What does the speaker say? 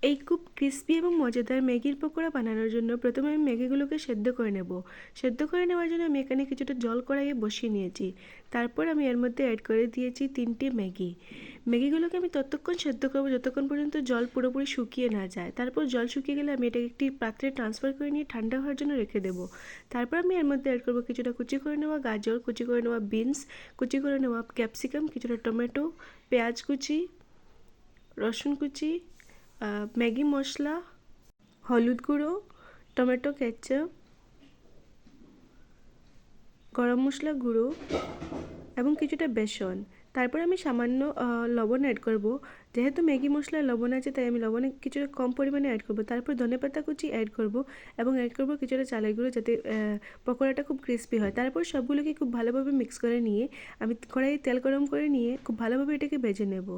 এই খুব ক্রিস্পি এবং মজাদার ম্যাগির পকোড়া বানানোর জন্য প্রথমে আমি ম্যাগিগুলোকে সেদ্ধ করে নেব। সেদ্ধ করে নেওয়ার জন্য আমি এখানে কিছুটা জল কড়াইয়ে বসিয়ে নিয়েছি। তারপর আমি এর মধ্যে অ্যাড করে দিয়েছি 3টে ম্যাগি। ম্যাগিগুলোকে আমি ততক্ষণ সেদ্ধ করব যতক্ষণ পর্যন্ত জল পুরোপুরি শুকিয়ে না যায়। তারপর জল শুকিয়ে গেলে আমি এটাকে একটি পাত্রে ট্রান্সফার করে নিয়ে ঠান্ডা হওয়ার জন্য রেখে দেবো। তারপর আমি এর মধ্যে অ্যাড করব কিছুটা কুচি করে নেওয়া গাজর, কুচি করে নেওয়া বিনস, কুচি করে নেওয়া ক্যাপসিকাম, কিছুটা টমেটো, পেঁয়াজ কুচি, রসুন কুচি, ম্যাগি মশলা, হলুদ গুঁড়ো, টমেটো কেচাপ, গরম মশলা গুঁড়ো এবং কিছুটা বেসন। তারপর আমি সামান্য লবণ অ্যাড করব। যেহেতু ম্যাগি মশলায় লবণ আছে তাই আমি লবণে কিছুটা কম পরিমাণে অ্যাড করব। তারপর ধনেপাতা কুচি অ্যাড করব এবং অ্যাড করব কিছুটা চালের গুঁড়ো, যাতে পকোড়াটা খুব ক্রিস্পি হয়। তারপর সবগুলোকে খুব ভালোভাবে মিক্স করে নিয়ে আমি কড়াইয়ে তেল গরম করে নিয়ে খুব ভালোভাবে এটাকে ভেজে নেব।